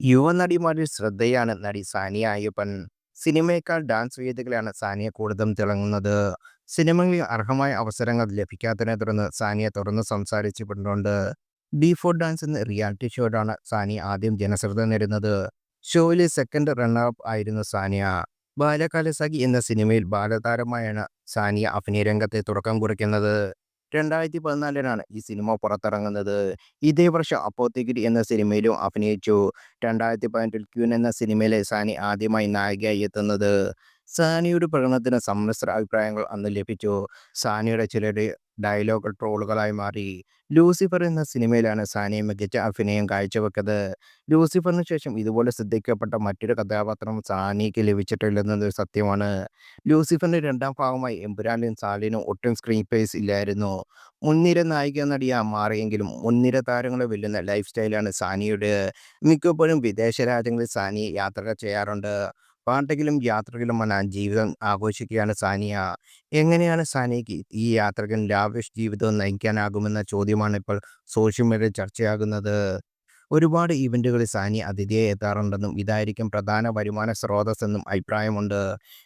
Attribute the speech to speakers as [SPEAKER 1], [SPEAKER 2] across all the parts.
[SPEAKER 1] യുവനടിമാരിൽ ശ്രദ്ധേയാണ് നടി സാനിയ അയ്യപ്പൻ. സിനിമയേക്കാൾ ഡാൻസ് വേദികളിലാണ് സാനിയ കൂടുതലും തിളങ്ങുന്നത്. സിനിമകളിൽ അർഹമായ അവസരങ്ങൾ ലഭിക്കാത്തതിനെ തുടർന്ന് സാനിയ തുറന്ന് സംസാരിച്ചിട്ടുണ്ട്. ഡി ഫോർ ഡാൻസ് എന്ന റിയാലിറ്റി ഷോയിലാണ് സാനിയ ആദ്യം ജനശ്രദ്ധ നേടുന്നത്. ഷോയിലെ സെക്കൻഡ് റണ്ണർ അപ്പ് ആയിരുന്നു സാനിയ. ബാല്യകാലസഖി എന്ന സിനിമയിൽ ബാലതാരമായാണ് സാനിയ അഭിനയ രംഗത്തെ തുടക്കം കുറിക്കുന്നത്. 2014 ഈ സിനിമ പുറത്തിറങ്ങുന്നത്. ഇതേ വർഷം അപ്പോത്തിഗിരി എന്ന സിനിമയിലും അഭിനയിച്ചു. 2018 ക്വീൻ എന്ന സിനിമയിലെ സാനി ആദ്യമായി നായികയായി എത്തുന്നത്. സാനിയുടെ പ്രകടനത്തിന് സമ്മിശ്ര അഭിപ്രായങ്ങൾ അന്ന് ലഭിച്ചു. സാനിയുടെ ചില ഡയലോഗുകൾ ട്രോളുകളായി മാറി. ലൂസിഫർ എന്ന സിനിമയിലാണ് സാനിയ മികച്ച അഭിനയം കാഴ്ചവെച്ചത്. ലൂസിഫറിന് ശേഷം ഇതുപോലെ ശ്രദ്ധിക്കപ്പെട്ട മറ്റൊരു കഥാപാത്രം സാനിയയ്ക്ക് ലഭിച്ചിട്ടില്ലെന്നത് സത്യമാണ്. ലൂസിഫറിന്റെ രണ്ടാം ഭാഗമായി എമ്പുരാനിലും സാലിനും ഒട്ടും സ്ക്രീൻ സ്പേസ് ഇല്ലായിരുന്നു. മുൻനിര നായിക നടിയായി മാറിയെങ്കിലും മുൻനിര താരങ്ങളെ വെല്ലുന്ന ലൈഫ് സ്റ്റൈലാണ് സാനിയുടെ. മിക്കപ്പോഴും വിദേശ രാജ്യങ്ങളിൽ സാനിയ യാത്രകൾ ചെയ്യാറുണ്ട്. പാട്ടെങ്കിലും യാത്രകളുമെല്ലാം ജീവിതം ആഘോഷിക്കുകയാണ് സാനിയ. എങ്ങനെയാണ് സാനിയയ്ക്ക് ഈ യാത്രകൾ ലാവിഷ് ജീവിതം നയിക്കാനാകുമെന്ന ചോദ്യമാണ് ഇപ്പോൾ സോഷ്യൽ മീഡിയയിൽ ചർച്ചയാകുന്നത്. ഒരുപാട് ഇവന്റുകളിൽ സാനിയ അതിഥിയായി എത്താറുണ്ടെന്നും ഇതായിരിക്കും പ്രധാന വരുമാന സ്രോതസ്സെന്നും അഭിപ്രായമുണ്ട്.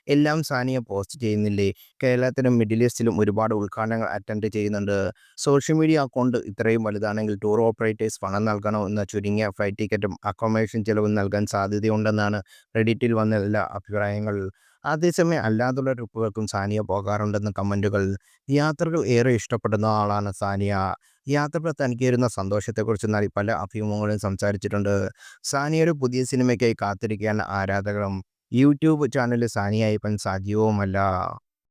[SPEAKER 1] എല്ലാം സാനിയ പോസ്റ്റ് ചെയ്യുന്നില്ലേ? കേരളത്തിലും മിഡിൽ ഈസ്റ്റിലും ഒരുപാട് ഉദ്ഘാടനങ്ങൾ അറ്റൻഡ് ചെയ്യുന്നുണ്ട്. സോഷ്യൽ മീഡിയ അക്കൗണ്ട് ഇത്രയും വലുതാണെങ്കിൽ ടൂർ ഓപ്പറേറ്റേഴ്സ് പണം നൽകണോ എന്ന ചുരുങ്ങിയ ഫ്ലൈറ്റ് ടിക്കറ്റും അക്കോമഡേഷൻ ചെലവും നൽകാൻ സാധ്യതയുണ്ടെന്നാണ് റെഡിറ്റിൽ വന്ന എല്ലാ അഭിപ്രായങ്ങൾ. അതേസമയം അല്ലാതുള്ള ട്രിപ്പുകൾക്കും സാനിയ പോകാറുണ്ടെന്ന് കമന്റുകൾ. യാത്രകൾ ഏറെ ഇഷ്ടപ്പെടുന്ന ആളാണ് സാനിയ. യാത്രകൾ തനിക്ക് തരുന്ന സന്തോഷത്തെക്കുറിച്ച് നടി പല അഭിമുഖങ്ങളിലും സംസാരിച്ചിട്ടുണ്ട്. സാനിയയുടെ പുതിയ സിനിമയ്ക്കായി കാത്തിരിക്കുകയാണ് ആരാധകരും. യൂട്യൂബ് ചാനലിൽ സാനിയ അയ്യപ്പൻ സജീവവുമല്ല.